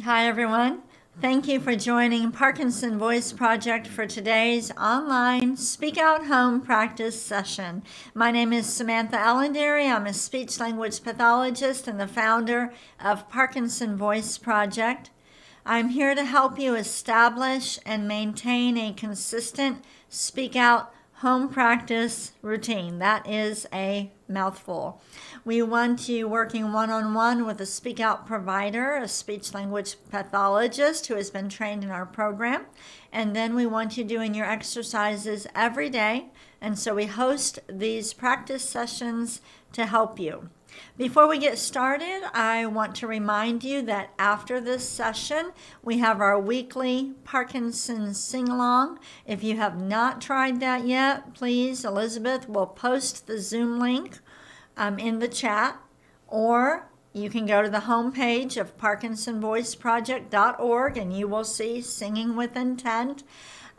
Hi, everyone. Thank you for joining Parkinson Voice Project for today's online Speak Out Home practice session. My name is Samantha Allendary. I'm a speech language pathologist and the founder of Parkinson Voice Project. I'm here to help you establish and maintain a consistent Speak Out home practice routine. That is a mouthful. We want you working one-on-one with a speak out provider, a speech language pathologist who has been trained in our program. And then we want you doing your exercises every day. And so we host these practice sessions to help you. Before we get started, I want to remind you that after this session, we have our weekly Parkinson's sing-along. If you have not tried that yet, please, Elizabeth will post the Zoom link in the chat, or you can go to the homepage of parkinsonvoiceproject.org and you will see Singing with Intent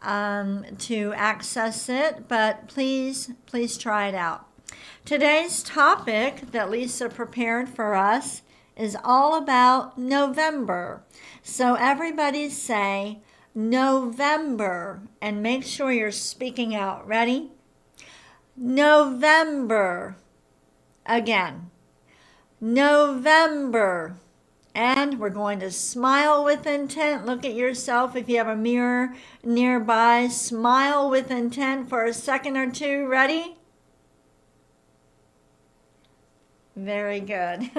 to access it, but please try it out. Today's topic that Lisa prepared for us is all about November. So everybody say November and make sure you're speaking out. Ready? November. Again. November. And we're going to smile with intent. Look at yourself. If you have a mirror nearby, smile with intent for a second or two. Ready? Very good.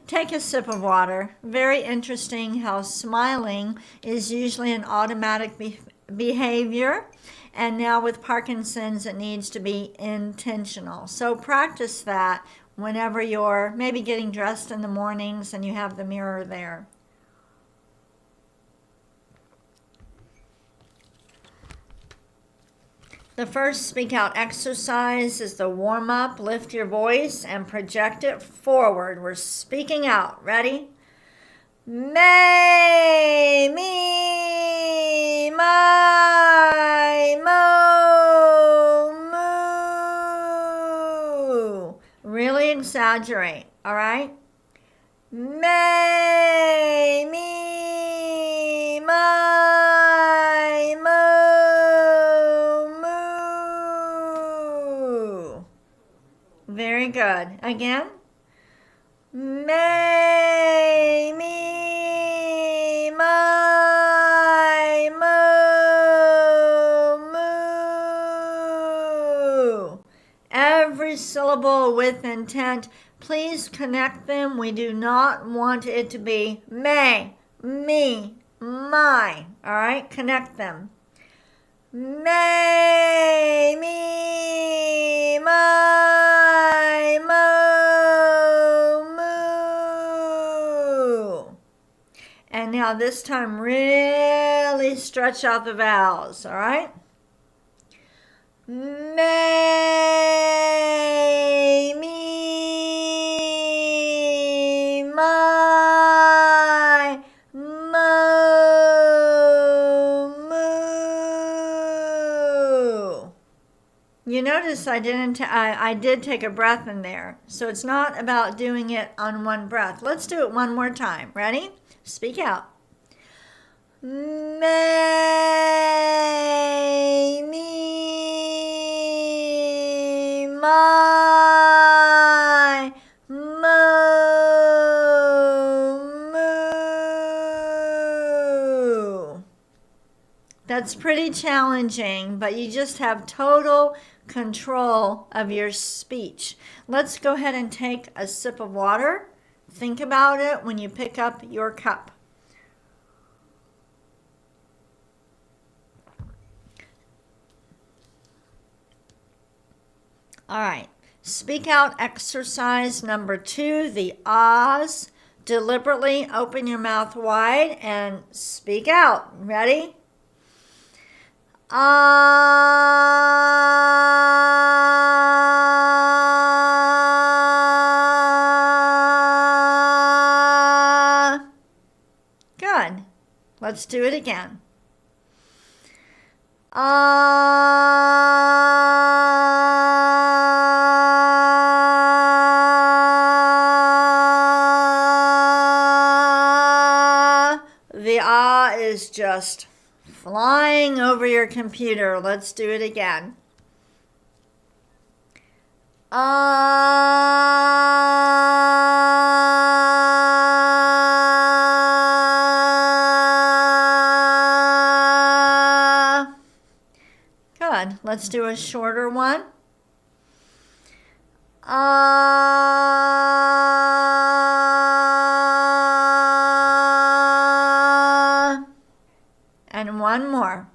Take a sip of water. Very interesting how smiling is usually an automatic behavior. And now with Parkinson's, it needs to be intentional. So practice that whenever you're maybe getting dressed in the mornings and you have the mirror there. The first speak out exercise is the warm up. Lift your voice and project it forward. We're speaking out. Ready? May, me, my, mo, moo. Really exaggerate, all right? May, me, my, mo. Very good. Again. May, me, my, mo, moo. Every syllable with intent. Please connect them. We do not want it to be may, me, my. All right? Connect them. May, me, my, mo, moo. And now this time really stretch out the vowels, all right? May, me, my, moo. You notice I did take a breath in there. So it's not about doing it on one breath. Let's do it one more time. Ready? Speak out. May, me, my, moo. That's pretty challenging, but you just have total control of your speech. Let's go ahead and take a sip of water. Think about it when you pick up your cup. All right, speak out exercise number 2, the ahs. Deliberately open your mouth wide and speak out. Ready? Ah. Good. Let's do it again. the ah is just flying over your computer. Let's do it again. Ah. Good. Let's do a shorter one. Ah. And one more.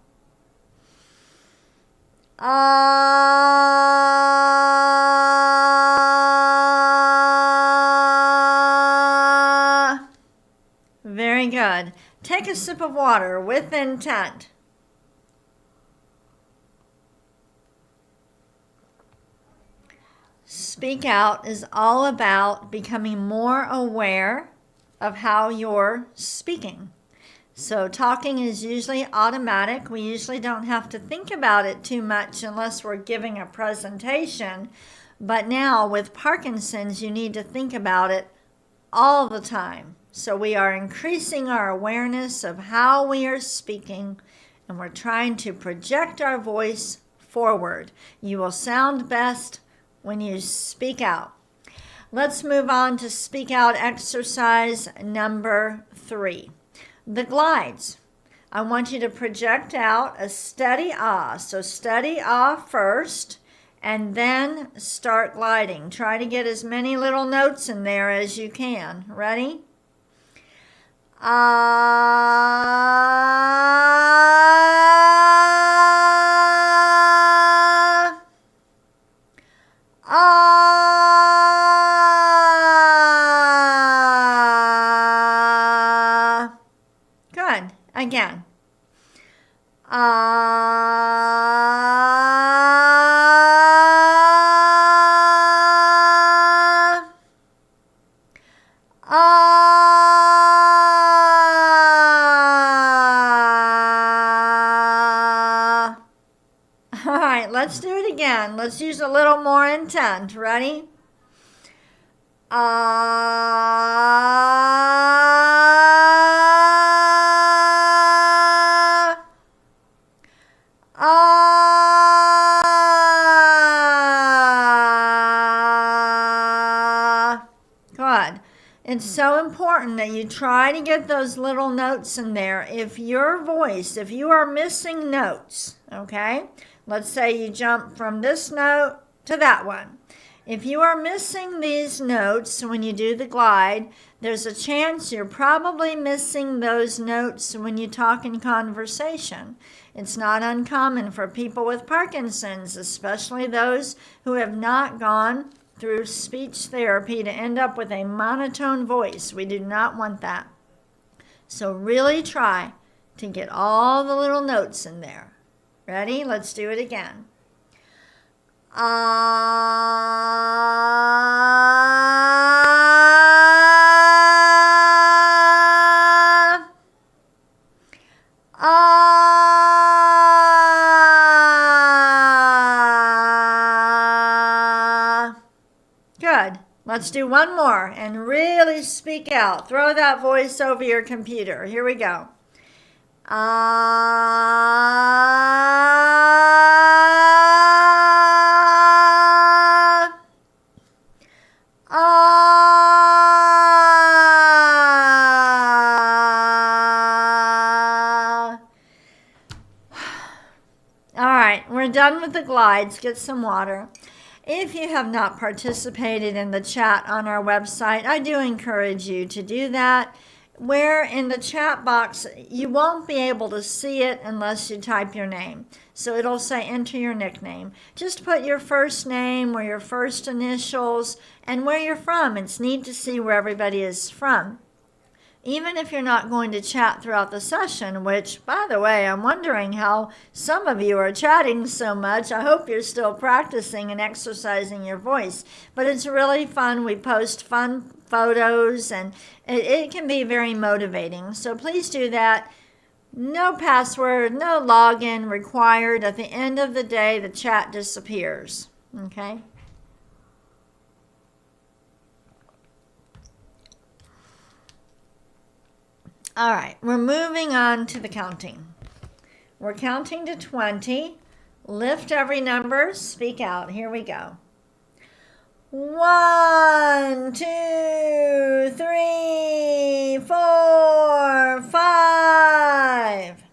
Ah. Very good. Take a sip of water with intent. Speak Out is all about becoming more aware of how you're speaking. So talking is usually automatic. We usually don't have to think about it too much unless we're giving a presentation. But now with Parkinson's, you need to think about it all the time. So we are increasing our awareness of how we are speaking, and we're trying to project our voice forward. You will sound best when you speak out. Let's move on to speak out exercise number 3. The glides. I want you to project out a steady ah. So steady ah first, and then start gliding. Try to get as many little notes in there as you can. Ready? Ah. Ah. Good. Again. Ah. Ah. All right, let's do it again. Let's use a little more intent. Ready? Ah. Ah. Good. It's so important that you try to get those little notes in there. If your voice, if you are missing notes, okay? Let's say you jump from this note to that one. If you are missing these notes when you do the glide, there's a chance you're probably missing those notes when you talk in conversation. It's not uncommon for people with Parkinson's, especially those who have not gone through speech therapy, to end up with a monotone voice. We do not want that. So really try to get all the little notes in there. Ready? Let's do it again. Ah. Ah. Good. Let's do one more and really speak out. Throw that voice over your computer. Here we go. Ah. Ah. All right, we're done with the glides. Get some water. If you have not participated in the chat on our website, I do encourage you to do that. Where in the chat box, you won't be able to see it unless you type your name. So it'll say enter your nickname. Just put your first name or your first initials and where you're from. It's neat to see where everybody is from. Even if you're not going to chat throughout the session, which, by the way, I'm wondering how some of you are chatting so much. I hope you're still practicing and exercising your voice. But it's really fun. We post fun photos, and it can be very motivating. So please do that. No password, no login required. At the end of the day, the chat disappears. Okay? All right, we're moving on to the counting. We're counting to 20. Lift every number, speak out. Here we go. 1, 2, 3, 4, 5,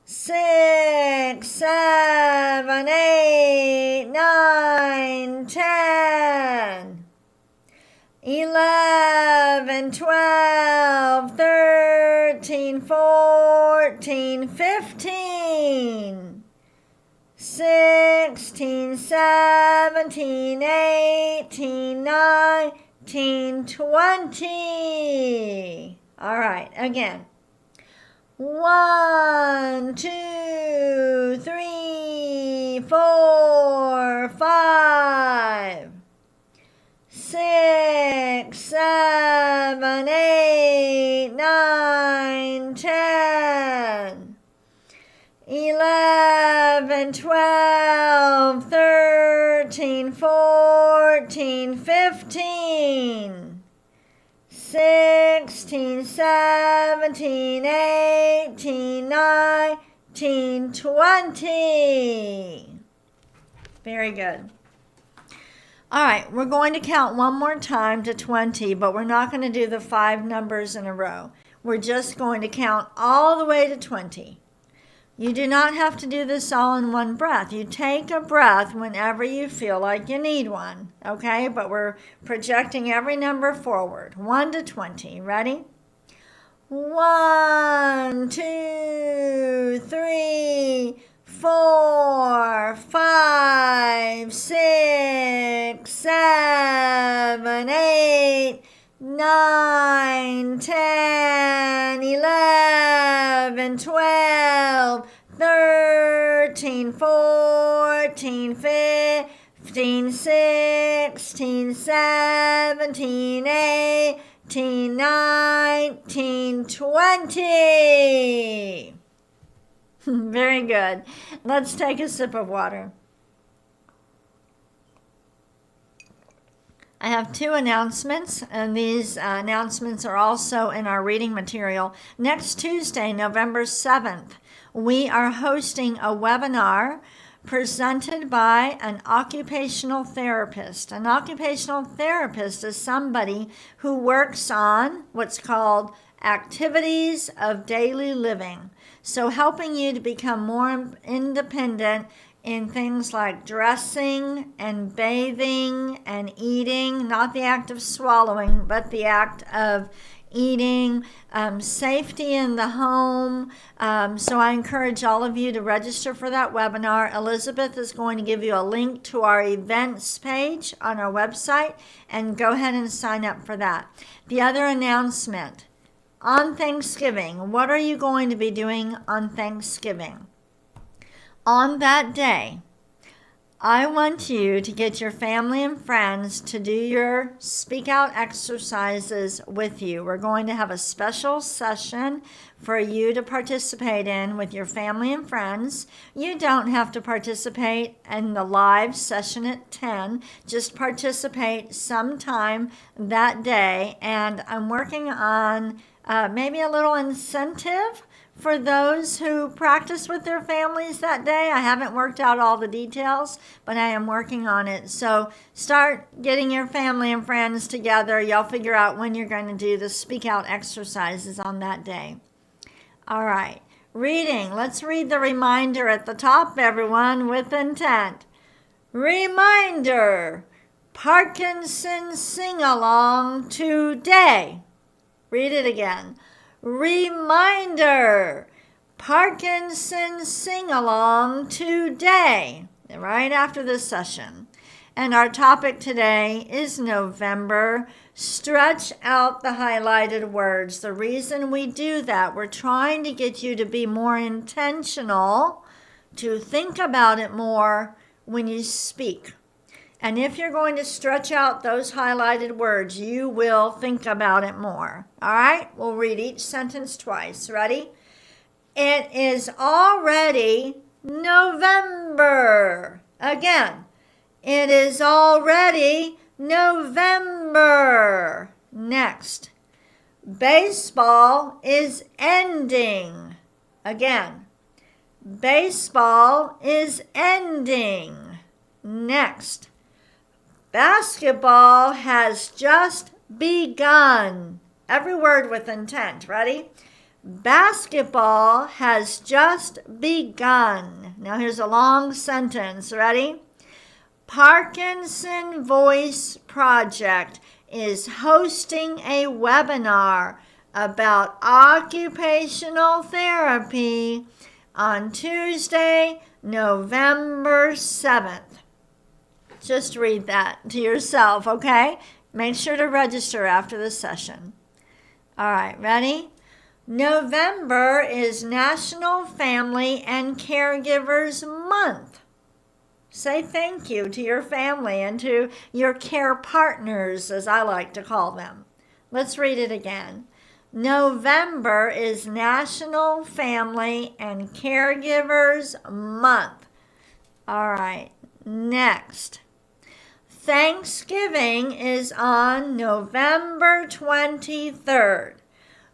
6, 7, 8, 9, 10, 11, 12, 13, 14, 15, 16, 17, 18, 19, 20. All right, again. 1, 2, 3, 4, 5, 6, 7, 8, 9, 10, 11, 12, 13, 14, 15, 16, 17, 18, 19, 20. Very good. All right, we're going to count one more time to 20, but we're not going to do the 5 numbers in a row. We're just going to count all the way to 20. You do not have to do this all in one breath. You take a breath whenever you feel like you need one, okay? But we're projecting every number forward, 1 to 20. Ready? 1, 2, 3, 4, 5, 6, 7, 8, 9, 10, 11, 12, 13, 14, 15, 16, 17, 18, 19, 20. Very good. Let's take a sip of water. I have 2 announcements, and these announcements are also in our reading material. Next Tuesday, November 7th, we are hosting a webinar presented by an occupational therapist. An occupational therapist is somebody who works on what's called activities of daily living. So helping you to become more independent in things like dressing and bathing and eating, not the act of swallowing, but the act of eating, safety in the home. So I encourage all of you to register for that webinar. Elizabeth is going to give you a link to our events page on our website, and go ahead and sign up for that. The other announcement, on Thanksgiving, what are you going to be doing on Thanksgiving? On that day, I want you to get your family and friends to do your speak out exercises with you. We're going to have a special session for you to participate in with your family and friends. You don't have to participate in the live session at 10. Just participate sometime that day. And I'm working on maybe a little incentive for those who practice with their families that day. I haven't worked out all the details, but I am working on it. So start getting your family and friends together. You'll figure out when you're going to do the speak out exercises on that day. All right, reading. Let's read the reminder at the top, everyone, with intent. Reminder, Parkinson sing-along today. Read it again. Reminder, Parkinson sing-along today, right after this session. And our topic today is November. Stretch out the highlighted words. The reason we do that, we're trying to get you to be more intentional, to think about it more when you speak. And if you're going to stretch out those highlighted words, you will think about it more. All right? We'll read each sentence twice. Ready? It is already November. Again. It is already November. Next. Baseball is ending. Again, baseball is ending. Next, basketball has just begun. Every word with intent. Ready? Basketball has just begun. Now here's a long sentence. Ready? Parkinson Voice Project is hosting a webinar about occupational therapy on Tuesday, November 7th. Just read that to yourself, okay? Make sure to register after the session. All right, ready? November is National Family and Caregivers Month. Say thank you to your family and to your care partners, as I like to call them. Let's read it again. November is National Family and Caregivers Month. All right, next. Thanksgiving is on November 23rd.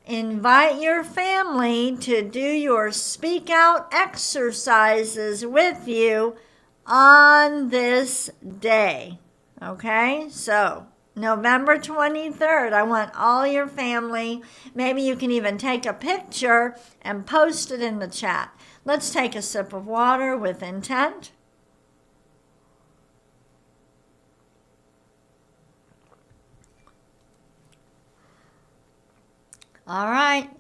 Invite your family to do your speak out exercises with you on this day. Okay, so November 23rd, I want all your family. Maybe you can even take a picture and post it in the chat. Let's take a sip of water with intent. All right,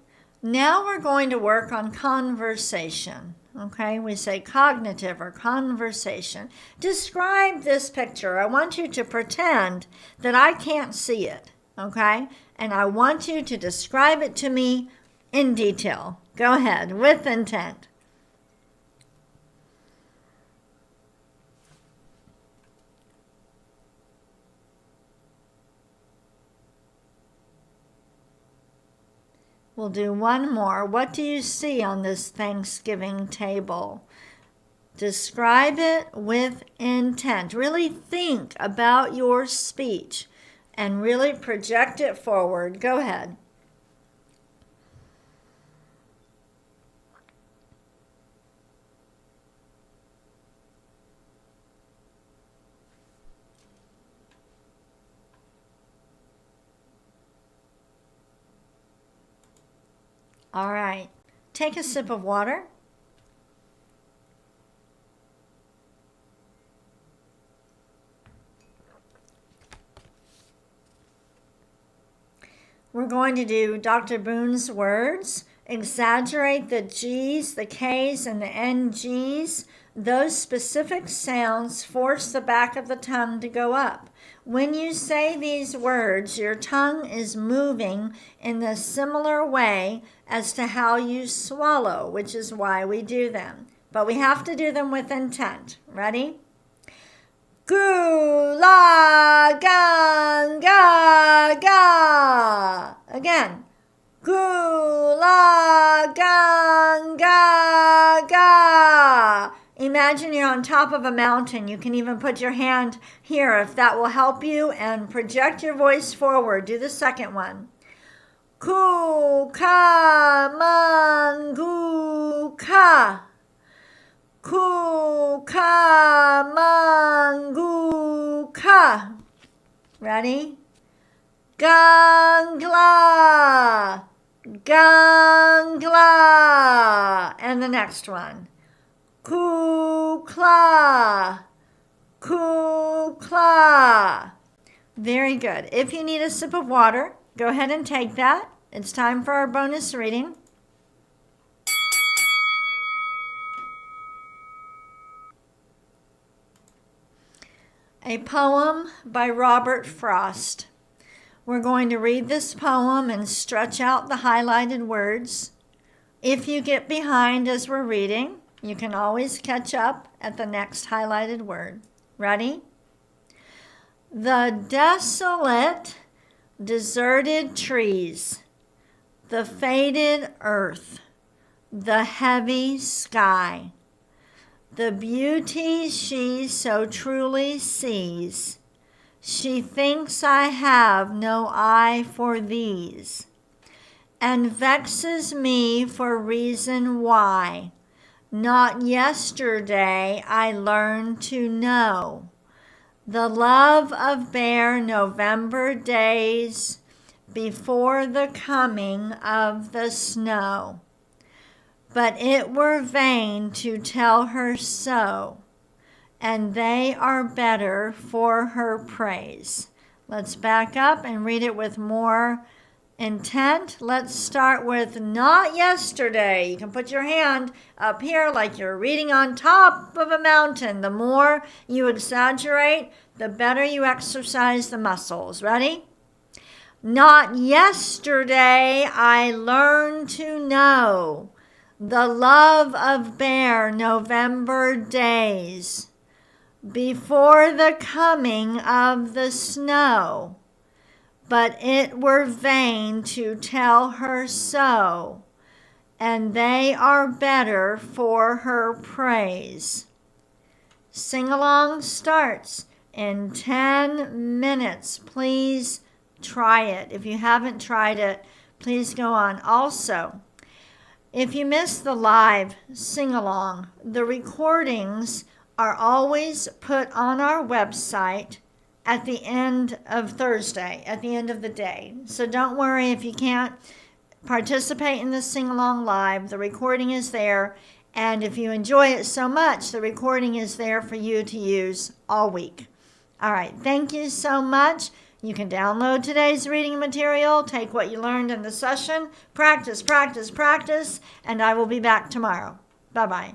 now we're going to work on conversation. Okay, we say cognitive or conversation. Describe this picture. I want you to pretend that I can't see it, okay? And I want you to describe it to me in detail. Go ahead, with intent. We'll do one more. What do you see on this Thanksgiving table? Describe it with intent. Really think about your speech and really project it forward. Go ahead. All right, take a sip of water. We're going to do Dr. Boone's words. Exaggerate the G's, the K's, and the NG's. Those specific sounds force the back of the tongue to go up. When you say these words, your tongue is moving in the similar way as to how you swallow, which is why we do them. But we have to do them with intent. Ready? Gu la gang ga ga. Again. Gu la gang ga ga. Imagine you're on top of a mountain. You can even put your hand here if that will help you, and project your voice forward. Do the second one. Ku ka mangu ka. Ku ka mangu ka. Ready? Gangla. Gangla. And the next one. Kukla. Kukla. Very good. If you need a sip of water, go ahead and take that. It's time for our bonus reading. A poem by Robert Frost. We're going to read this poem and stretch out the highlighted words. If you get behind as we're reading, you can always catch up at the next highlighted word. Ready? The desolate, deserted trees, the faded earth, the heavy sky, the beauty she so truly sees. She thinks I have no eye for these. and vexes me for reason why. Not yesterday I learned to know the love of bare November days before the coming of the snow. But it were vain to tell her so, and they are better for her praise. Let's back up and read it with more intent. Let's start with not yesterday. You can put your hand up here like you're reading on top of a mountain. The more you exaggerate, the better you exercise the muscles. Ready? Not yesterday I learned to know the love of bare November days before the coming of the snow. But it were vain to tell her so, and they are better for her praise. Sing-along starts in 10 minutes. Please try it. If you haven't tried it, please go on. Also, if you missed the live sing-along, the recordings are always put on our website at the end of Thursday, at the end of the day. So don't worry if you can't participate in the sing-along live. The recording is there, and if you enjoy it so much, the recording is there for you to use all week. All right, thank you so much. You can download today's reading material, take what you learned in the session, practice, practice, practice, and I will be back tomorrow. Bye-bye.